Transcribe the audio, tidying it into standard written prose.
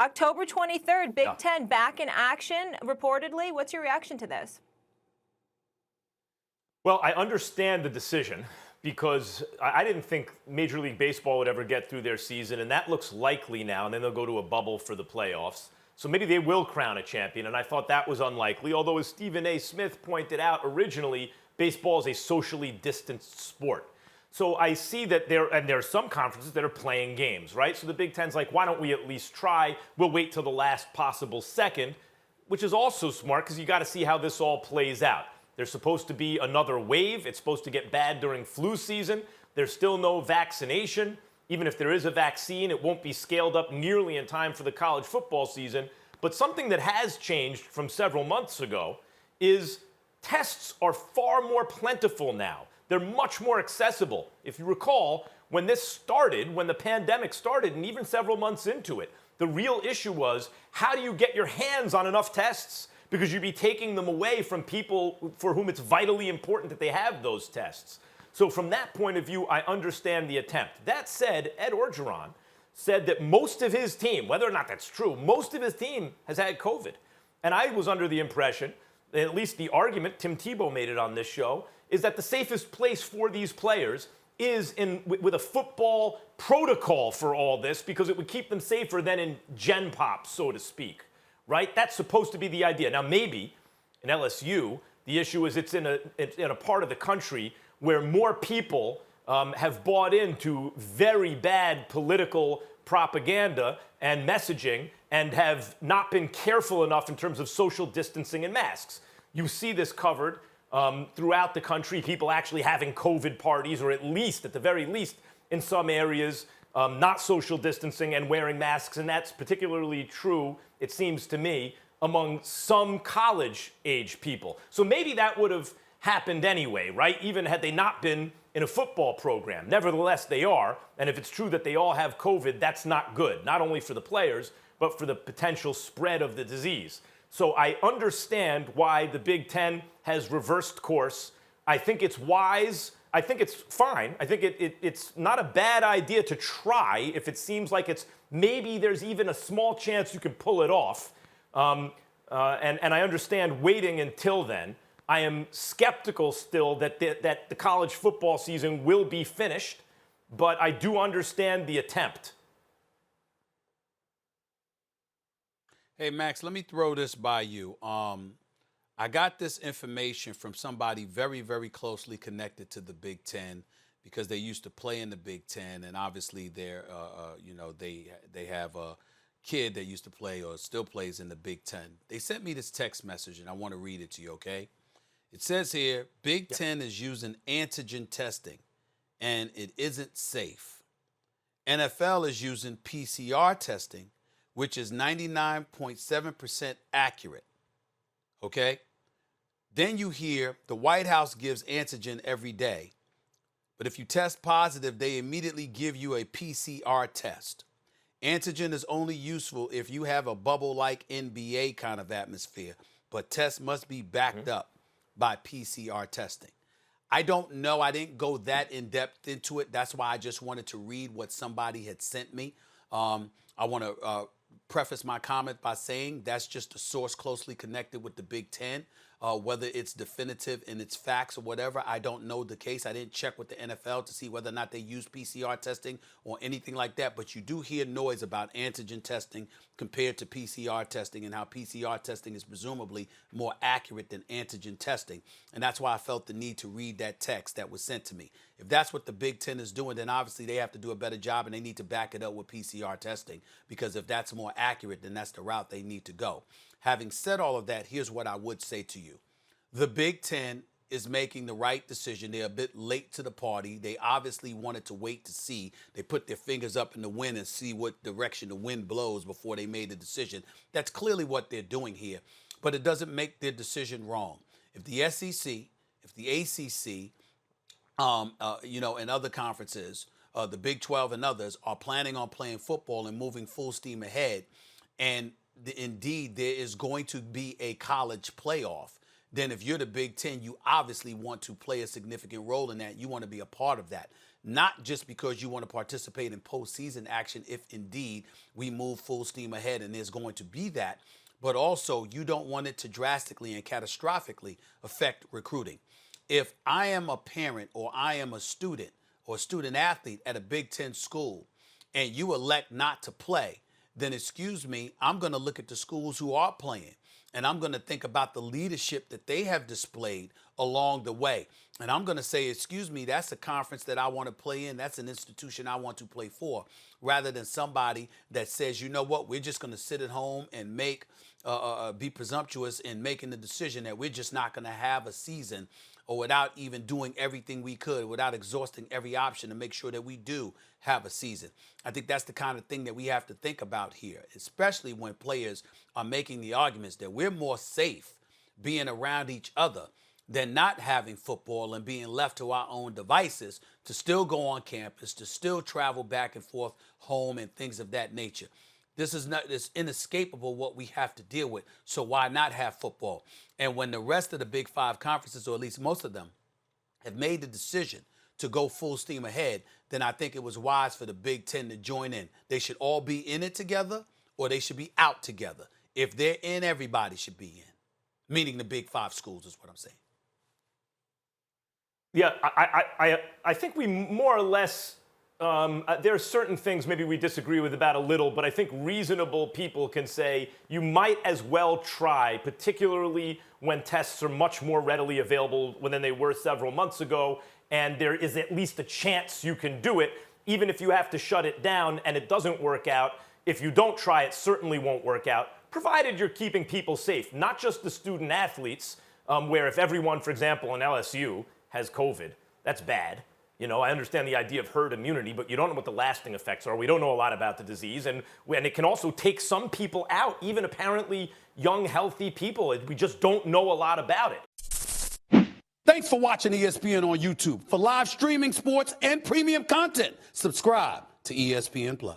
October 23rd, Big Yeah. Ten back in action, reportedly. What's your reaction to this? Well, I understand the decision because I didn't think Major League Baseball would ever get through their season, and that looks likely now, and then they'll go to a bubble for the playoffs. So maybe they will crown a champion, and I thought that was unlikely, although as Stephen A. Smith pointed out originally, baseball is a socially distanced sport. So I see that there are some conferences that are playing games, right? So the Big Ten's like, why don't we at least try? We'll wait till the last possible second, which is also smart because you got to see how this all plays out. There's supposed to be another wave. It's supposed to get bad during flu season. There's still no vaccination. Even if there is a vaccine, it won't be scaled up nearly in time for the college football season. But something that has changed from several months ago is tests are far more plentiful now. They're much more accessible. If you recall, when this started, when the pandemic started, and even several months into it, the real issue was, how do you get your hands on enough tests? Because you'd be taking them away from people for whom it's vitally important that they have those tests. So from that point of view, I understand the attempt. That said, Ed Orgeron said that most of his team, whether or not that's true, most of his team has had COVID. And I was under the impression, at least the argument, Tim Tebow made it on this show, is that the safest place for these players is with a football protocol for all this, because it would keep them safer than in Gen Pop, so to speak, right? That's supposed to be the idea. Now, maybe in LSU, the issue is it's in a part of the country where more people have bought into very bad political propaganda and messaging and have not been careful enough in terms of social distancing and masks. You see this covered throughout the country, people actually having COVID parties, or at least, at the very least, in some areas, not social distancing and wearing masks. And that's particularly true, it seems to me, among some college-age people. So maybe that would have happened anyway, right? Even had they not been in a football program. Nevertheless, they are. And if it's true that they all have COVID, that's not good, not only for the players, but for the potential spread of the disease. So I understand why the Big Ten has reversed course. I think it's wise. I think it's fine. I think it's not a bad idea to try if it seems like it's maybe there's even a small chance you can pull it off. And I understand waiting until then. I am skeptical still that the college football season will be finished, but I do understand the attempt. Hey, Max, let me throw this by you. I got this information from somebody very, very closely connected to the Big Ten because they used to play in the Big Ten, and obviously they're, they have a kid that used to play or still plays in the Big Ten. They sent me this text message, and I want to read it to you, okay? It says here, Big Ten is using antigen testing, and it isn't safe. NFL is using PCR testing, which is 99.7% accurate, okay? Then you hear the White House gives antigen every day, but if you test positive, they immediately give you a PCR test. Antigen is only useful if you have a bubble-like NBA kind of atmosphere, but tests must be backed up by PCR testing. I don't know. I didn't go that in-depth into it. That's why I just wanted to read what somebody had sent me. I want to preface my comment by saying that's just a source closely connected with the Big Ten. Whether it's definitive in its facts or whatever, I don't know the case. I didn't check with the NFL to see whether or not they use PCR testing or anything like that. But you do hear noise about antigen testing compared to PCR testing and how PCR testing is presumably more accurate than antigen testing. And that's why I felt the need to read that text that was sent to me. If that's what the Big Ten is doing, then obviously they have to do a better job and they need to back it up with PCR testing, because if that's more accurate, then that's the route they need to go. Having said all of that, here's what I would say to you. The Big Ten is making the right decision. They're a bit late to the party. They obviously wanted to wait to see. They put their fingers up in the wind and see what direction the wind blows before they made the decision. That's clearly what they're doing here. But it doesn't make their decision wrong. If the SEC, if the ACC, and other conferences, the Big 12 and others are planning on playing football and moving full steam ahead, and indeed there is going to be a college playoff, then if you're the Big Ten, you obviously want to play a significant role in that. You want to be a part of that. not just because you want to participate in postseason action if indeed we move full steam ahead and there's going to be that, but also you don't want it to drastically and catastrophically affect recruiting. If I am a parent or I am a student or a student athlete at a Big Ten school and you elect not to play, then excuse me, I'm going to look at the schools who are playing and I'm going to think about the leadership that they have displayed along the way. And I'm going to say, excuse me, that's a conference that I want to play in. That's an institution I want to play for, rather than somebody that says, you know what, we're just going to sit at home and be presumptuous in making the decision that we're just not going to have a season, or without even doing everything we could, without exhausting every option to make sure that we do have a season. I think that's the kind of thing that we have to think about here, especially when players are making the arguments that we're more safe being around each other than not having football and being left to our own devices to still go on campus, to still travel back and forth home and things of that nature. This is not, it's inescapable what we have to deal with. So why not have football? And when the rest of the Big Five conferences, or at least most of them, have made the decision to go full steam ahead, then I think it was wise for the Big Ten to join in. They should all be in it together, or they should be out together. If they're in, everybody should be in, meaning the Big Five schools is what I'm saying. Yeah, I think we more or less, there are certain things maybe we disagree with about a little, but I think reasonable people can say you might as well try, particularly when tests are much more readily available than they were several months ago, and there is at least a chance you can do it, even if you have to shut it down and it doesn't work out. If you don't try, it certainly won't work out, provided you're keeping people safe, not just the student athletes, where if everyone, for example, in LSU has COVID, that's bad. You know, I understand the idea of herd immunity, but you don't know what the lasting effects are. We don't know a lot about the disease, and it can also take some people out, even apparently young, healthy people. We just don't know a lot about it. Thanks for watching ESPN on YouTube. For live streaming, sports, and premium content, subscribe to ESPN+.